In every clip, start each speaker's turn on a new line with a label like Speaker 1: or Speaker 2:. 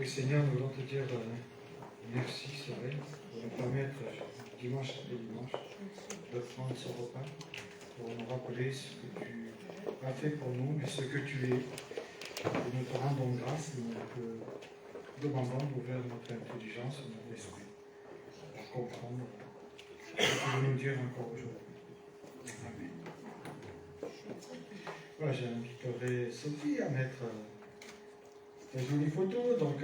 Speaker 1: Oui, Seigneur, nous voulons te dire merci, c'est vrai, pour nous permettre, dimanche après dimanche, de prendre ce repas, pour nous rappeler ce que tu as fait pour nous et ce que tu es. Et nous te rendons grâce et nous te demandons d'ouvrir notre intelligence, notre esprit, pour comprendre ce que tu veux nous dire encore aujourd'hui. Amen. Voilà, j'inviterai Sophie à mettre une jolie photo. Donc,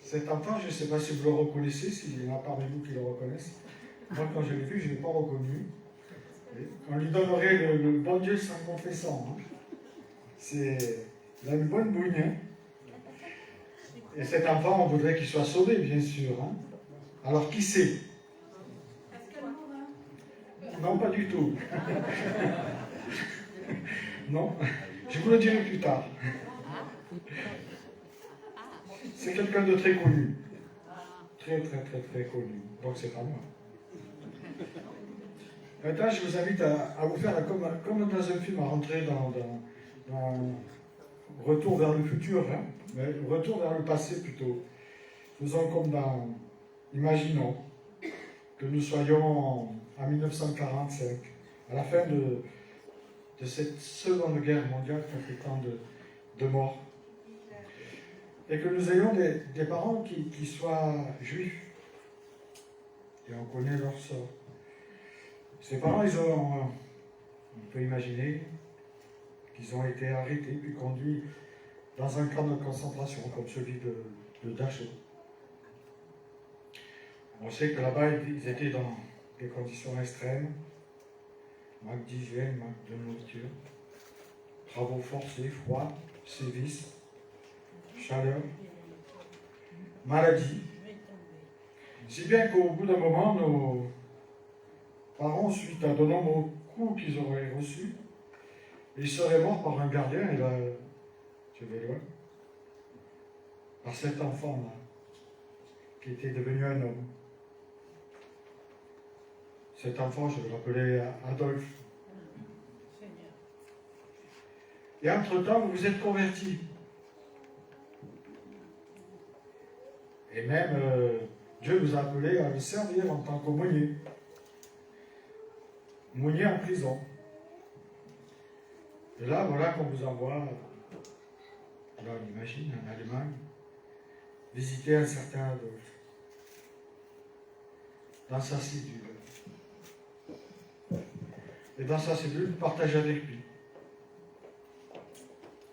Speaker 1: cet enfant, je ne sais pas si vous le reconnaissez, s'il y en a parmi vous qui le reconnaissent. Moi, quand je l'ai vu, je ne l'ai pas reconnu. On lui donnerait le bon Dieu sans confessant. Hein. Il a une bonne bougne. Hein. Et cet enfant, on voudrait qu'il soit sauvé, bien sûr. Hein. Alors, qui sait?
Speaker 2: Est-ce qu'elle mourra?
Speaker 1: Non, pas du tout. Non, je vous le dirai plus tard. C'est quelqu'un de très connu. Très, très, très, très connu. Donc, c'est pas moi. Maintenant, je vous invite à vous faire comme dans un film, à rentrer dans Retour vers le futur, hein, mais retour vers le passé plutôt. Faisons comme dans... Imaginons que nous soyons en 1945, à la fin de cette seconde guerre mondiale qui a fait tant de morts, et que nous ayons des parents qui soient juifs, et on connaît leur sort. Ces parents, on peut imaginer qu'ils ont été arrêtés puis conduits dans un camp de concentration comme celui de Dachau. On sait que là-bas, ils étaient dans des conditions extrêmes, manque d'hygiène, manque de nourriture, travaux forcés, froid, sévices, chaleur, maladie. Si bien qu'au bout d'un moment, nos parents, suite à de nombreux coups qu'ils auraient reçus, ils seraient morts par un gardien, et là, je vais loin, par cet enfant-là, qui était devenu un homme. Cet enfant, je vais l'appeler Adolphe. Et entre-temps, vous vous êtes converti. Et même, Dieu vous a appelé à le servir en tant qu'aumônier. Aumônier en prison. Et là, voilà qu'on vous envoie, là on imagine, en Allemagne, visiter un certain Adolphe. Dans sa cellule. Et dans sa cellule, partager avec lui.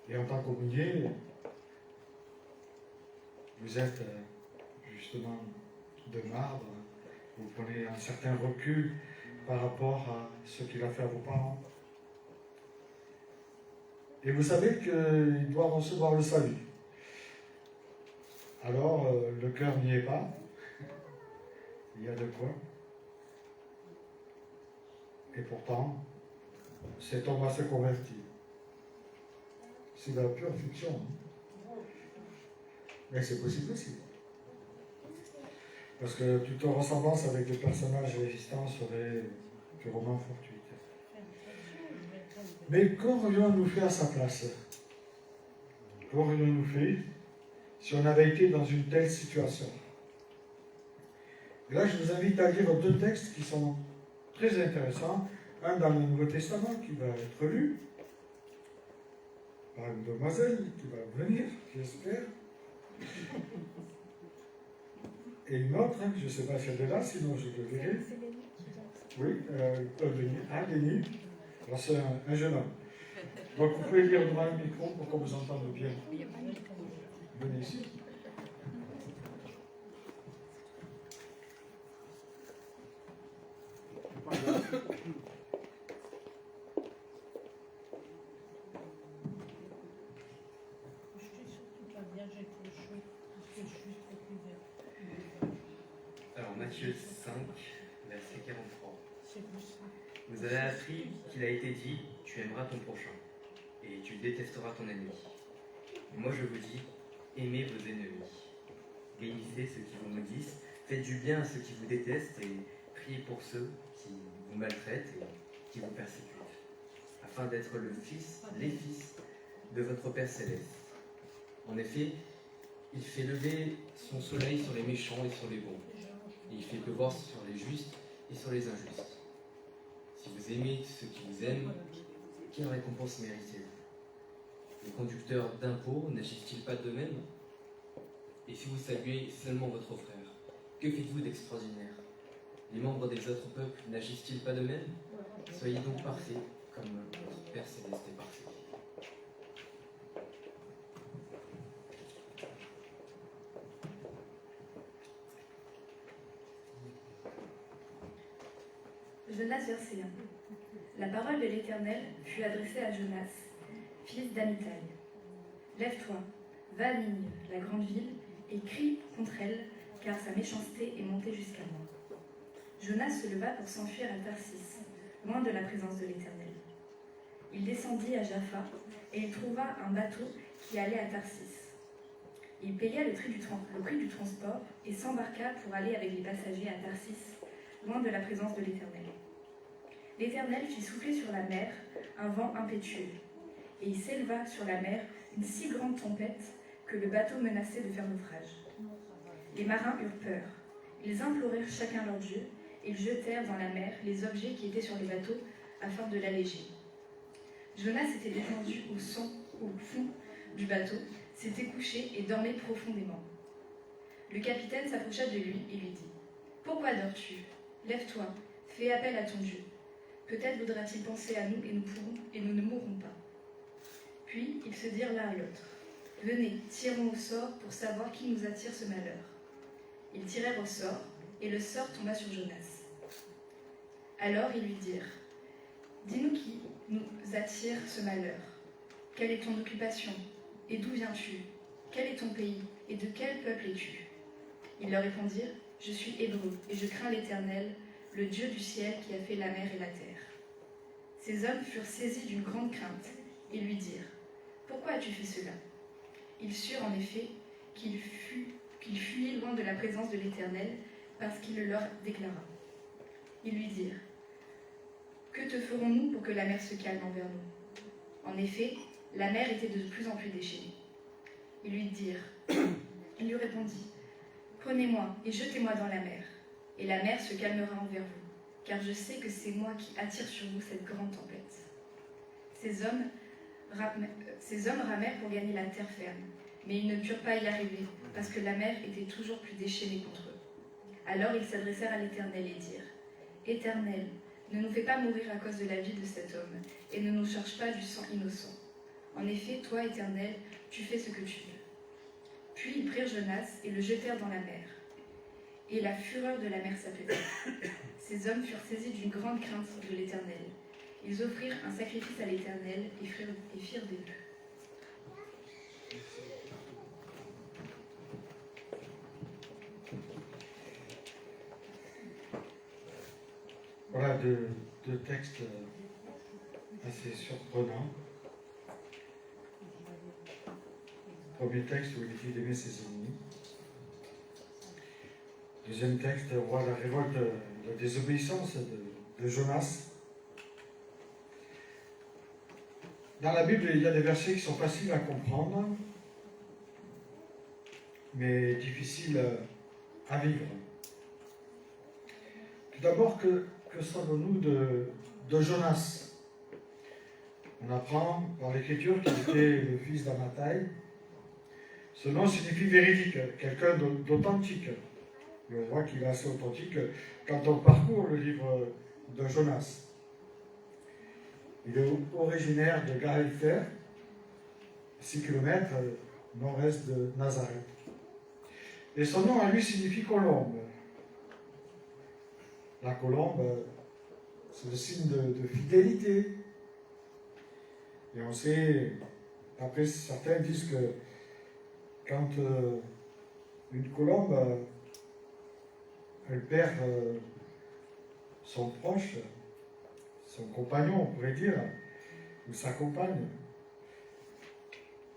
Speaker 1: Et en tant qu'aumônier, vous êtes justement de marbre, vous prenez un certain recul par rapport à ce qu'il a fait à vos parents. Et vous savez qu'il doit recevoir le salut. Alors, le cœur n'y est pas. Il y a de quoi. Et pourtant, cet homme va se convertir. C'est de la pure fiction. Hein. Mais c'est possible aussi. Parce que toute ressemblance avec les personnages existants serait purement fortuite. Mais qu'aurions-nous fait à sa place? Qu'aurions-nous fait si on avait été dans une telle situation? Et là, je vous invite à lire deux textes qui sont très intéressants. Un dans le Nouveau Testament qui va être lu par une demoiselle qui va venir, j'espère. Et une autre, hein, je ne sais pas si elle est là, sinon je le verrai. Oui, Denis. Alors c'est un jeune homme. Donc vous pouvez lire devant le micro pour qu'on vous entende bien. Venez ici.
Speaker 3: Alors Matthieu 5, verset 43. Vous avez appris qu'il a été dit, tu aimeras ton prochain, et tu détesteras ton ennemi. Et moi je vous dis, aimez vos ennemis. Bénissez ceux qui vous maudissent, faites du bien à ceux qui vous détestent, et priez pour ceux qui vous maltraitent et qui vous persécutent, afin d'être les fils de votre Père Céleste. En effet, il fait lever son soleil sur les méchants et sur les bons, et il fait pleuvoir sur les justes et sur les injustes. Si vous aimez ceux qui vous aiment, quelle récompense méritez-vous? Les conducteurs d'impôts n'agissent-ils pas de même? Et si vous saluez seulement votre frère, que faites-vous d'extraordinaire? Les membres des autres peuples n'agissent-ils pas de même? Soyez donc parfaits, comme votre Père Céleste est parfait.
Speaker 4: Jonas, verset 1. La parole de l'Éternel fut adressée à Jonas, fils d'Amitai. Lève-toi, va à Ninive, la grande ville, et crie contre elle, car sa méchanceté est montée jusqu'à moi. Jonas se leva pour s'enfuir à Tarsis, loin de la présence de l'Éternel. Il descendit à Jaffa, et il trouva un bateau qui allait à Tarsis. Il paya le prix du transport et s'embarqua pour aller avec les passagers à Tarsis, loin de la présence de l'Éternel. L'Éternel fit souffler sur la mer un vent impétueux, et il s'éleva sur la mer une si grande tempête que le bateau menaçait de faire naufrage. Les marins eurent peur. Ils implorèrent chacun leur Dieu, et ils jetèrent dans la mer les objets qui étaient sur les bateaux afin de l'alléger. Jonas s'était descendu au fond du bateau, s'était couché et dormait profondément. Le capitaine s'approcha de lui et lui dit : « Pourquoi dors-tu ? Lève-toi, fais appel à ton Dieu. Peut-être voudra-t-il penser à nous et nous ne mourrons pas. » Puis ils se dirent l'un à l'autre : « Venez, tirons au sort pour savoir qui nous attire ce malheur. » Ils tirèrent au sort, et le sort tomba sur Jonas. Alors ils lui dirent : « Dis-nous qui nous attire ce malheur. Quelle est ton occupation? Et d'où viens-tu? Quel est ton pays? Et de quel peuple es-tu » Ils leur répondirent : « Je suis hébreu, et je crains l'Éternel, le Dieu du ciel qui a fait la mer et la terre. » Ces hommes furent saisis d'une grande crainte, et lui dirent : « Pourquoi as-tu fait cela ?» Ils surent en effet qu'ils fuient loin de la présence de l'Éternel, parce qu'il le leur déclara. Ils lui dirent, « Que te ferons-nous pour que la mer se calme envers nous ?» En effet, la mer était de plus en plus déchaînée. Ils lui dirent, il lui répondit, « Prenez-moi et jetez-moi dans la mer, et la mer se calmera envers vous, car je sais que c'est moi qui attire sur vous cette grande tempête. » Ces hommes ramèrent pour gagner la terre ferme, mais ils ne purent pas y arriver, parce que la mer était toujours plus déchaînée contre eux. Alors ils s'adressèrent à l'Éternel et dirent, « Éternel, ne nous fais pas mourir à cause de la vie de cet homme, et ne nous charge pas du sang innocent. En effet, toi, Éternel, tu fais ce que tu veux. » Puis ils prirent Jonas et le jetèrent dans la mer. Et la fureur de la mer s'apaisa. Ces hommes furent saisis d'une grande crainte de l'Éternel. Ils offrirent un sacrifice à l'Éternel et firent des vœux.
Speaker 1: Voilà deux textes assez surprenants. Premier texte où il dit d'aimer ses ennemis. Deuxième texte, on voit la révolte, la désobéissance de Jonas. Dans la Bible, il y a des versets qui sont faciles à comprendre, mais difficiles à vivre. Tout d'abord, que savons-nous de Jonas? On apprend par l'Écriture qu'il était le fils d'Amittai. Ce nom signifie véridique, quelqu'un d'authentique. Et on voit qu'il est assez authentique quand on parcourt le livre de Jonas. Il est originaire de Gaïfer, 6 km nord-est de Nazareth. Et son nom à lui signifie colombe. La colombe, c'est le signe de fidélité. Et on sait, après certains disent que quand une colombe, elle perd son proche, son compagnon, on pourrait dire, ou sa compagne,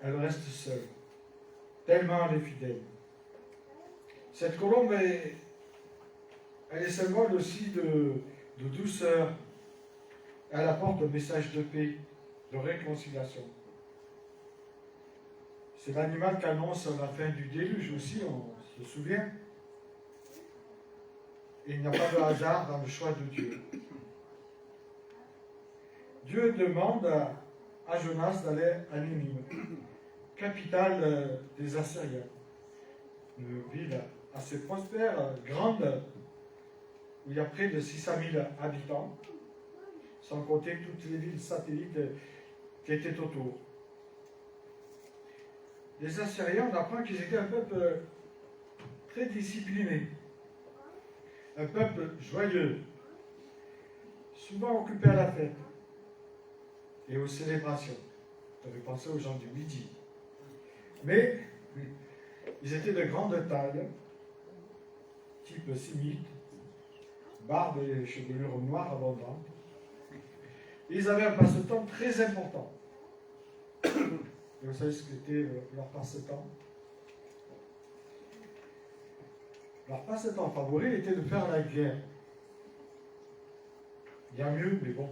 Speaker 1: elle reste seule, tellement elle est fidèle. Cette colombe, elle est symbole aussi de douceur. Elle apporte un message de paix, de réconciliation. C'est l'animal qui annonce la fin du déluge aussi, on se souvient. Et il n'y a pas de hasard dans le choix de Dieu. Dieu demande à Jonas d'aller à Ninive, capitale des Assyriens. Une ville assez prospère, grande, où il y a près de 600 000 habitants, sans compter toutes les villes satellites qui étaient autour. Les Assyriens, on apprend qu'ils étaient un peuple très discipliné, un peuple joyeux, souvent occupé à la fête et aux célébrations. J'avais pensé aux gens du midi. Mais ils étaient de grande taille, type sémite, barbe et chevelure noire abondante. Et ils avaient un passe-temps très important. Et vous savez ce qu'était leur passe-temps? Leur passe-temps favori était de faire la guerre. Il y a mieux, mais bon.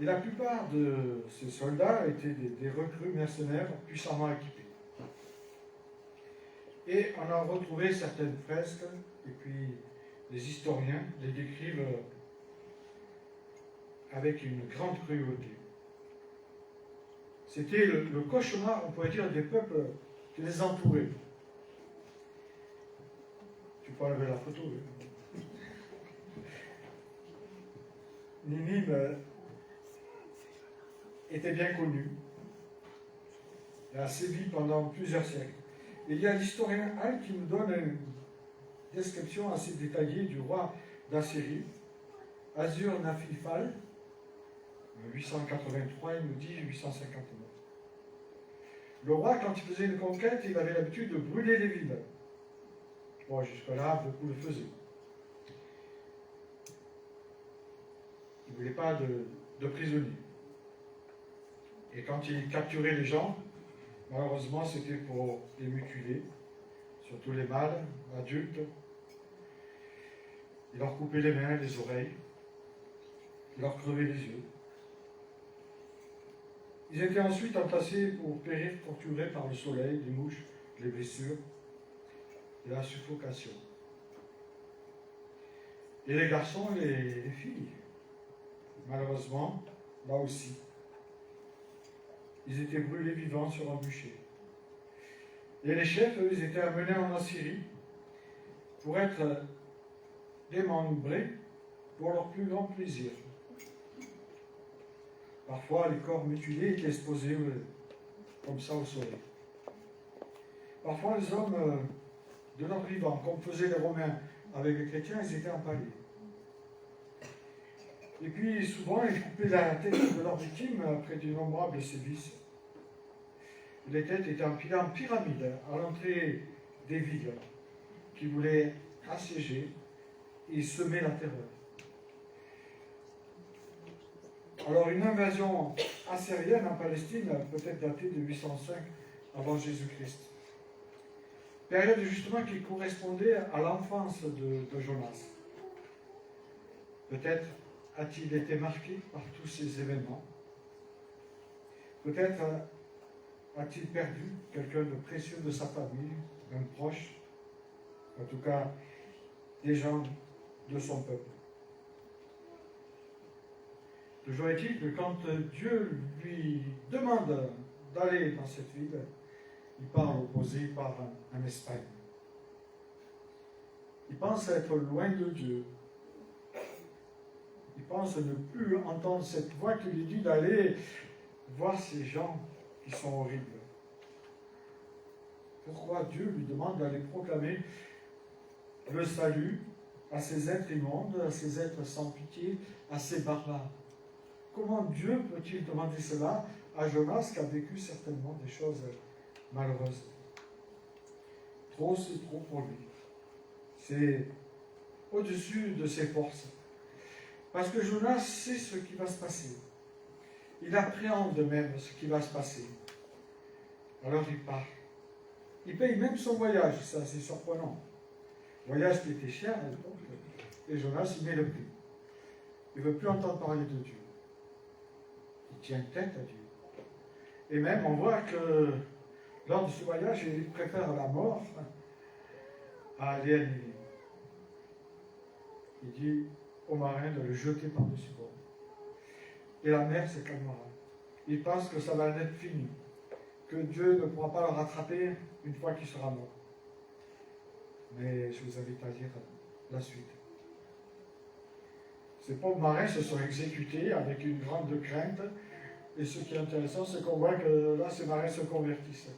Speaker 1: Et la plupart de ces soldats étaient des recrues mercenaires puissamment équipés. Et on a retrouvé certaines fresques, et puis les historiens les décrivent avec une grande cruauté. C'était le cauchemar, on pourrait dire, des peuples qui les entouraient. Tu peux enlever la photo. Ninive était bien connue. Elle a sévi pendant plusieurs siècles. Et il y a l'historien Al qui nous donne une description assez détaillée du roi d'Assyrie, Assur-Naphifal, 883, il nous dit 859. Le roi, quand il faisait une conquête, il avait l'habitude de brûler les villes. Bon, jusque-là, beaucoup le faisaient. Il ne voulait pas de prisonniers. Et quand il capturait les gens, Malheureusement, c'était pour les mutiler, surtout les mâles, adultes. Il leur coupait les mains, les oreilles. Il leur crevait les yeux. Ils étaient ensuite entassés pour périr, torturés par le soleil, les mouches, les blessures et la suffocation. Et les garçons et les filles, malheureusement, là aussi, ils étaient brûlés vivants sur un bûcher. Et les chefs, eux, ils étaient amenés en Assyrie pour être démembrés pour leur plus grand plaisir. Parfois, les corps mutilés étaient exposés comme ça au soleil. Parfois, les hommes de leur vivant, comme faisaient les Romains avec les chrétiens, ils étaient empalés. Et puis, souvent, ils coupaient la tête de leurs victimes après d'innombrables sévices. Les têtes étaient empilées en pyramide à l'entrée des villes qui voulaient assiéger et semer la terreur. Alors, une invasion assyrienne en Palestine peut être datée de 805 avant Jésus-Christ. Période justement qui correspondait à l'enfance de Jonas. Peut-être a-t-il été marqué par tous ces événements. Peut-être a-t-il perdu quelqu'un de précieux de sa famille, un proche, en tout cas des gens de son peuple. Toujours est-il que quand Dieu lui demande d'aller dans cette ville, il part l'opposé, il part en Espagne. Il pense être loin de Dieu. Il pense ne plus entendre cette voix qui lui dit d'aller voir ces gens qui sont horribles. Pourquoi Dieu lui demande d'aller proclamer le salut à ces êtres immondes, à ces êtres sans pitié, à ces barbares? Comment Dieu peut-il demander cela à Jonas qui a vécu certainement des choses malheureuses? Trop, c'est trop pour lui. C'est au-dessus de ses forces. Parce que Jonas sait ce qui va se passer. Il appréhende même ce qui va se passer. Alors il part. Il paye même son voyage, ça c'est surprenant. Voyage qui était cher à l'époque. Et Jonas, il met le prix. Il ne veut plus entendre parler de Dieu. Il tient tête à Dieu. Et même, on voit que lors de ce voyage, il préfère la mort à aller à Ninive. Il dit aux marins de le jeter par-dessus bord. Et la mer se calmera. Il pense que ça va être fini, que Dieu ne pourra pas le rattraper une fois qu'il sera mort. Mais je vous invite à lire la suite. Ces pauvres marins se sont exécutés avec une grande crainte. Et ce qui est intéressant, c'est qu'on voit que là, ces marins se convertissent.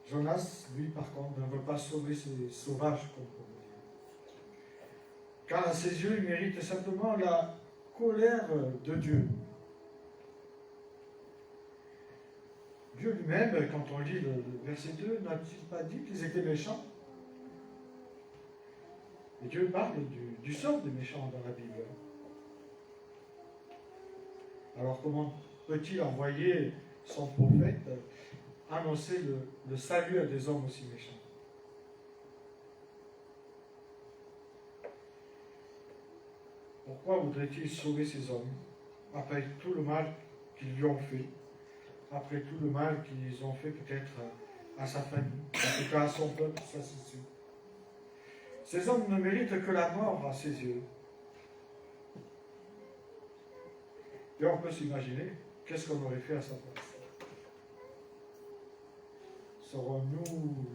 Speaker 1: Jonas, lui, par contre, ne veut pas sauver ces sauvages, comme on dit. Car à ses yeux, il mérite simplement la colère de Dieu. Dieu lui-même, quand on lit le verset 2, n'a-t-il pas dit qu'ils étaient méchants? Et Dieu parle du sort des méchants dans la Bible. Alors comment peut-il envoyer son prophète annoncer le salut à des hommes aussi méchants? Pourquoi voudrait-il sauver ces hommes après tout le mal qu'ils lui ont fait, après tout le mal qu'ils ont fait peut-être à sa famille, en tout cas à son peuple, ça c'est sûr. Ces hommes ne méritent que la mort à ses yeux. Et on peut s'imaginer, qu'est-ce qu'on aurait fait à sa place? Serions-nous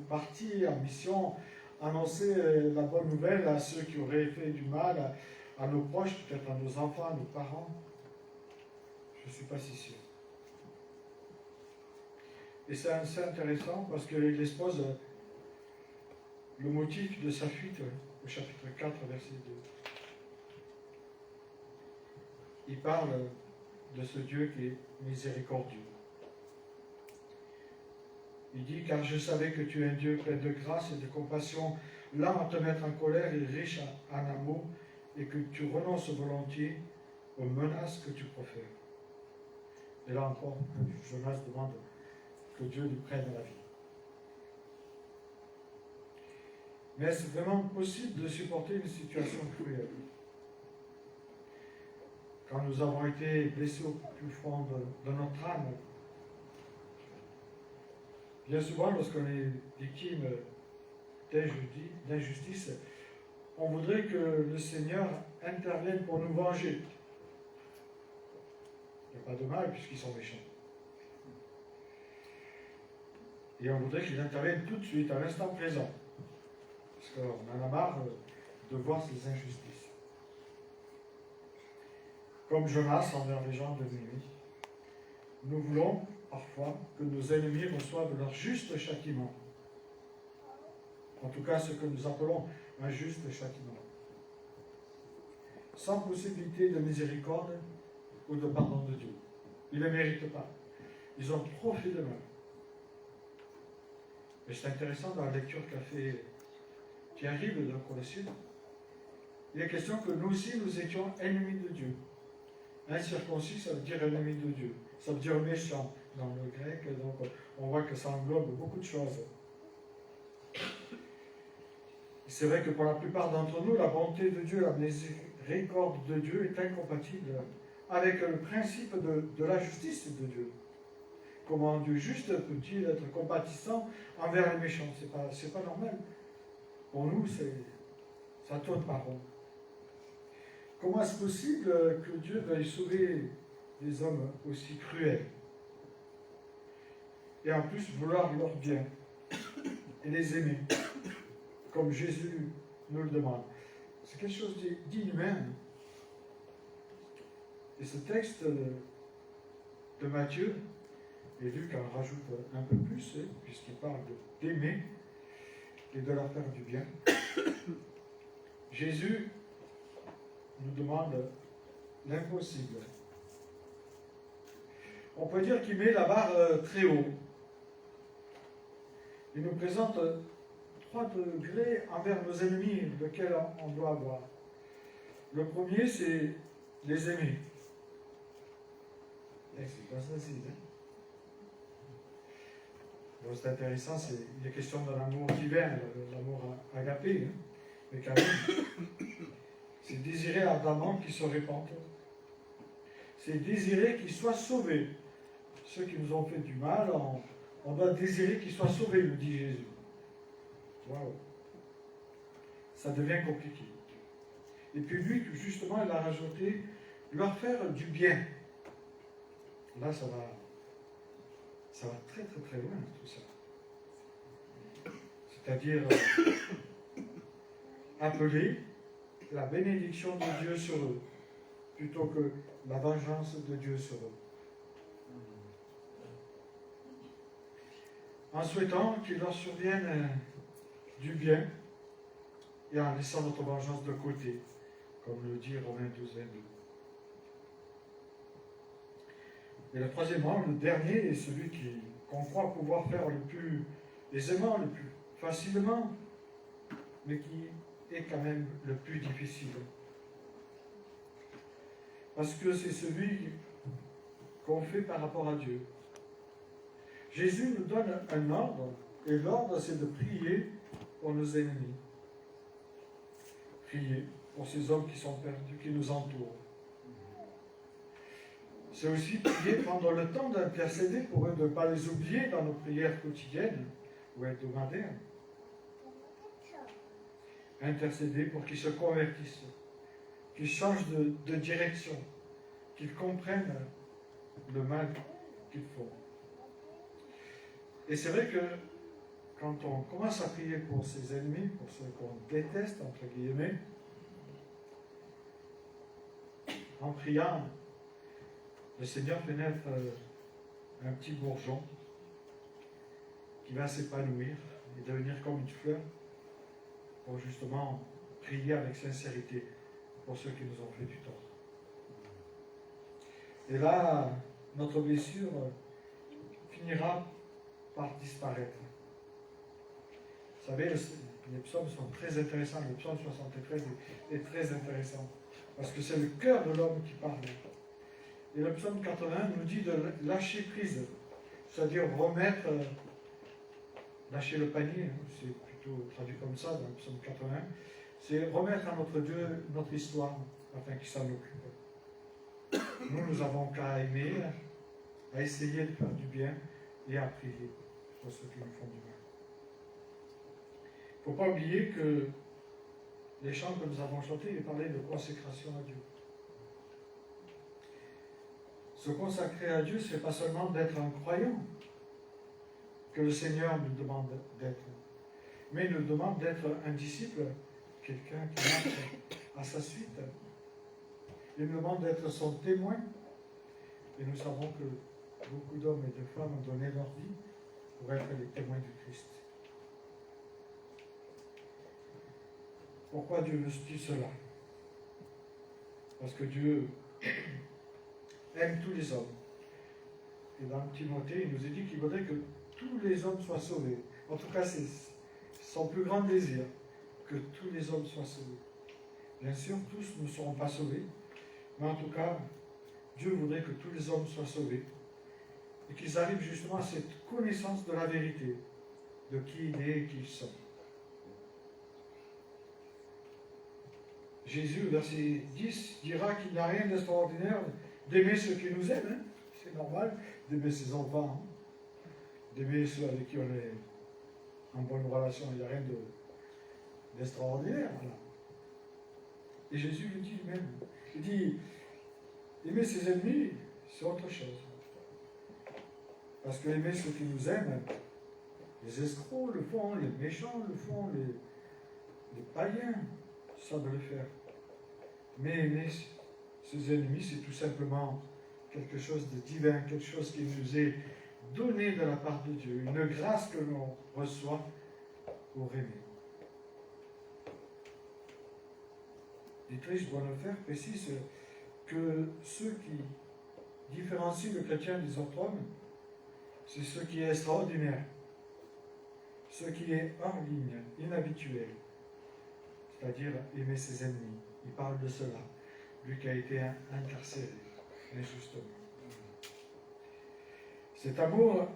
Speaker 1: partis en mission, annoncer la bonne nouvelle à ceux qui auraient fait du mal, à nos proches, peut-être à nos enfants, à nos parents? Je ne suis pas si sûr. Et c'est assez intéressant parce qu'il expose le motif de sa fuite au chapitre 4, verset 2. Il parle de ce Dieu qui est miséricordieux. Il dit, car je savais que tu es un Dieu plein de grâce et de compassion, lent à te mettre en colère et riche en amour, et que tu renonces volontiers aux menaces que tu profères. Et là encore, Jonas demande que Dieu lui prenne la vie. Mais est-ce vraiment possible de supporter une situation cruelle? Quand nous avons été blessés au plus fond de notre âme, bien souvent, lorsqu'on est victime d'injustice, on voudrait que le Seigneur intervienne pour nous venger. Il n'y a pas de mal puisqu'ils sont méchants. Et on voudrait qu'il intervienne tout de suite, à l'instant présent. Parce qu'on en a marre de voir ces injustices. Comme Jonas envers les gens de Néhémie, nous voulons parfois que nos ennemis reçoivent leur juste châtiment. En tout cas, ce que nous appelons un juste châtiment. Sans possibilité de miséricorde ou de pardon de Dieu. Ils ne le méritent pas. Ils ont trop fait de mal. Et c'est intéressant dans la lecture qui arrive dans Colossiens. Il est question que nous aussi, nous étions ennemis de Dieu. Incirconcis, ça veut dire ennemi de Dieu. Ça veut dire méchant dans le grec. Donc, on voit que ça englobe beaucoup de choses. C'est vrai que pour la plupart d'entre nous, la bonté de Dieu, la miséricorde de Dieu est incompatible avec le principe de la justice de Dieu. Comment un Dieu juste peut-il être compatissant envers les méchants? C'est pas normal. Pour nous, ça tourne pas rond. Comment est-ce possible que Dieu veuille sauver des hommes aussi cruels? Et en plus, vouloir leur bien et les aimer, comme Jésus nous le demande. C'est quelque chose d'inhumain. Et ce texte de Matthieu, et Luc en rajoute un peu plus, puisqu'il parle d'aimer et de leur faire du bien. Jésus nous demande l'impossible. On peut dire qu'il met la barre très haut. Il nous présente 3 degrés envers nos ennemis, lesquels on doit avoir. Le premier, c'est les aimer. C'est pas facile, hein? Bon, c'est intéressant, il est question de l'amour divin, l'amour agapé, hein? Mais quand même, c'est désirer ardemment qu'il se répande. C'est désirer qu'il soit sauvé. Ceux qui nous ont fait du mal, on doit désirer qu'ils soient sauvés, nous dit Jésus. Waouh! Ça devient compliqué. Et puis lui, justement, il a rajouté leur faire du bien. Là, ça va très très très loin, tout ça. C'est-à-dire appeler la bénédiction de Dieu sur eux, plutôt que la vengeance de Dieu sur eux. En souhaitant qu'il leur survienne du bien et en laissant notre vengeance de côté, comme le dit Romains 12, 22. Et le troisièmement, le dernier, est celui qu'on croit pouvoir faire le plus aisément, le plus facilement, mais qui est quand même le plus difficile. Parce que c'est celui qu'on fait par rapport à Dieu. Jésus nous donne un ordre, et l'ordre c'est de prier pour nos ennemis. Prier pour ces hommes qui sont perdus, qui nous entourent. C'est aussi prier, prendre le temps d'intercéder pour eux, de ne pas les oublier dans nos prières quotidiennes ou hebdomadaires. Intercéder pour qu'ils se convertissent, qu'ils changent de direction, qu'ils comprennent le mal qu'ils font. Et c'est vrai que quand on commence à prier pour ses ennemis, pour ceux qu'on déteste, entre guillemets, en priant, le Seigneur fait naître un petit bourgeon qui va s'épanouir et devenir comme une fleur pour justement prier avec sincérité pour ceux qui nous ont fait du tort. Et là, notre blessure finira par disparaître. Vous savez, les psaumes sont très intéressants. Le psaume 73 est très intéressant parce que c'est le cœur de l'homme qui parle. Et le psaume 80 nous dit de lâcher prise, c'est-à-dire remettre, lâcher le panier, hein, c'est plutôt traduit comme ça dans le psaume 80, c'est remettre à notre Dieu notre histoire afin qu'il s'en occupe. Nous avons qu'à aimer, à essayer de faire du bien et à prier pour ceux qui nous font du mal. Il ne faut pas oublier que les chants que nous avons chantés, ils parlaient de consécration à Dieu. Se consacrer à Dieu, ce n'est pas seulement d'être un croyant que le Seigneur nous demande d'être, mais il nous demande d'être un disciple, quelqu'un qui marche à sa suite. Il nous demande d'être son témoin. Et nous savons que beaucoup d'hommes et de femmes ont donné leur vie pour être les témoins du Christ. Pourquoi Dieu nous dit cela? Parce que Dieu aime tous les hommes. Et dans Timothée, il nous a dit qu'il voudrait que tous les hommes soient sauvés. En tout cas, c'est son plus grand désir, que tous les hommes soient sauvés. Bien sûr, tous ne seront pas sauvés, mais en tout cas, Dieu voudrait que tous les hommes soient sauvés et qu'ils arrivent justement à cette connaissance de la vérité, de qui il est et qui ils sont. Jésus, au verset 10, dira qu'il n'a rien d'extraordinaire d'aimer ceux qui nous aiment. Hein. C'est normal d'aimer ses enfants, hein. D'aimer ceux avec qui on est en bonne relation. Il n'y a rien d'extraordinaire. Voilà. Et Jésus le dit lui-même. Il dit, aimer ses ennemis, c'est autre chose. Parce que aimer ceux qui nous aiment, les escrocs le font, les méchants le font, les païens savent le faire. Mais aimer ses ennemis, c'est tout simplement quelque chose de divin, quelque chose qui nous est donné de la part de Dieu, une grâce que l'on reçoit pour aimer. Dietrich Bonhoeffer précise que ceux qui différencient le chrétien des autres hommes, c'est ce qui est extraordinaire, ce qui est hors ligne, inhabituel, c'est-à-dire aimer ses ennemis. Il parle de cela, lui qui a été incarcéré injustement. Cet amour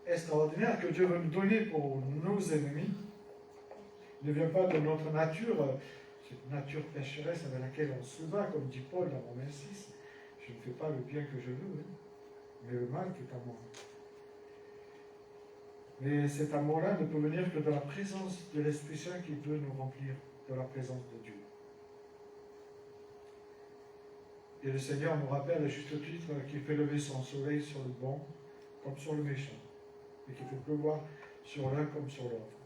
Speaker 1: extraordinaire que Dieu veut nous donner pour nos ennemis ne vient pas de notre nature, cette nature pécheresse avec laquelle on se bat, comme dit Paul dans Romains 6. Je ne fais pas le bien que je veux, hein, mais le mal qui est à moi. Mais cet amour-là ne peut venir que de la présence de l'Esprit Saint qui peut nous remplir de la présence de Dieu. Et le Seigneur nous rappelle à juste titre qu'il fait lever son soleil sur le bon comme sur le méchant, et qu'il fait pleuvoir sur l'un comme sur l'autre.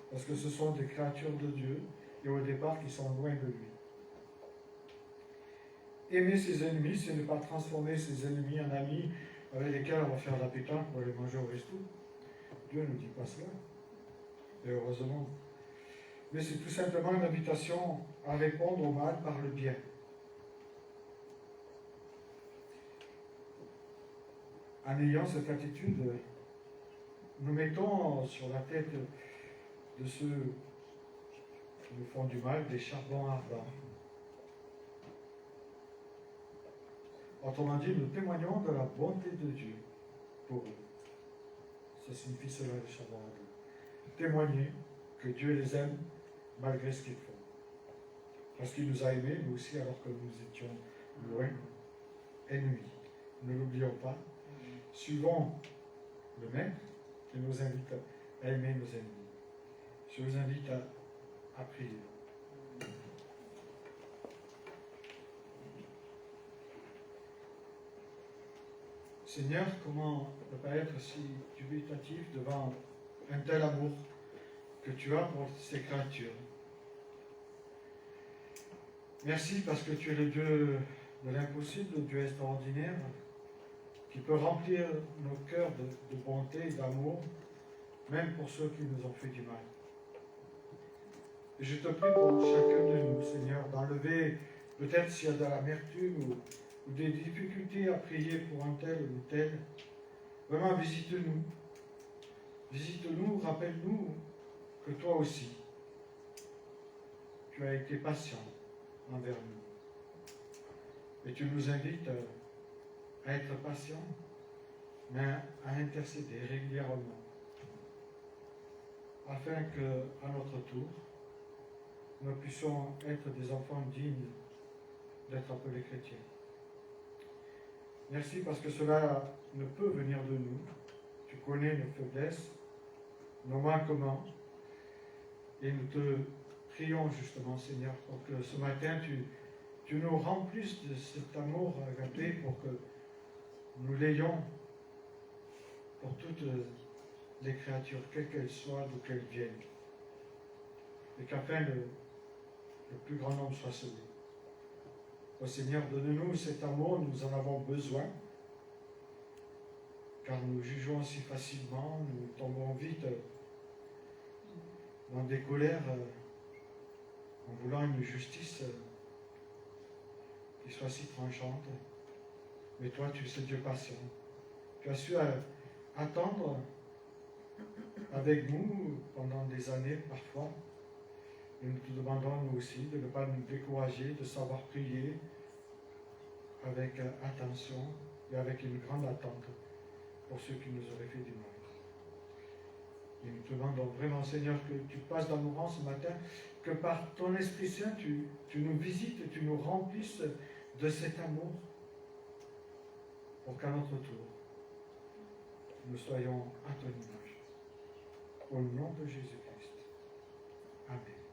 Speaker 1: Parce que ce sont des créatures de Dieu, et au départ qui sont loin de lui. Aimer ses ennemis, c'est ne pas transformer ses ennemis en amis avec lesquels on va faire la pétanque pour aller manger au resto. Dieu ne nous dit pas cela, et heureusement. Mais c'est tout simplement une invitation à répondre au mal par le bien. En ayant cette attitude, nous mettons sur la tête de ceux qui nous font du mal des charbons ardents. Autrement dit, nous témoignons de la bonté de Dieu pour eux. Ça signifie cela, les charbons ardents. Témoigner que Dieu les aime malgré ce qu'ils font. Parce qu'il nous a aimés, nous aussi, alors que nous étions loin, ennemis. Ne l'oublions pas. Suivons le Maître qui nous invite à aimer nos ennemis. Je vous invite à prier. Seigneur, comment ne pas être si dubitatif devant un tel amour que tu as pour ces créatures. Merci parce que tu es le Dieu de l'impossible, le Dieu extraordinaire, qui peut remplir nos cœurs de bonté et d'amour, même pour ceux qui nous ont fait du mal. Et je te prie pour chacun de nous, Seigneur, d'enlever peut-être s'il y a de l'amertume ou des difficultés à prier pour un tel ou tel. Vraiment, visite-nous. Visite-nous, rappelle-nous que toi aussi, tu as été patient envers nous. Et tu nous invites à être patient, mais à intercéder régulièrement, afin qu'à notre tour, nous puissions être des enfants dignes d'être appelés chrétiens. Merci parce que cela ne peut venir de nous. Tu connais nos faiblesses, nos manquements, et nous te prions justement, Seigneur, pour que ce matin, tu nous remplisses de cet amour agapé pour que nous l'ayons pour toutes les créatures, quelles qu'elles soient, d'où qu'elles viennent. Et qu'afin le plus grand nombre soit sauvé. Ô Seigneur, donne-nous cet amour, nous en avons besoin, car nous jugeons si facilement, nous tombons vite dans des colères en voulant une justice qui soit si tranchante. Mais toi, tu es ce Dieu patient. Tu as su attendre avec nous pendant des années parfois. Et nous te demandons, nous aussi, de ne pas nous décourager, de savoir prier avec attention et avec une grande attente pour ceux qui nous auraient fait du mal. Et nous te demandons vraiment, Seigneur, que tu passes dans nos rangs ce matin, que par ton Esprit Saint, tu nous visites, tu nous remplisses de cet amour, pour qu'à notre tour, nous soyons à ton image. Au nom de Jésus-Christ. Amen.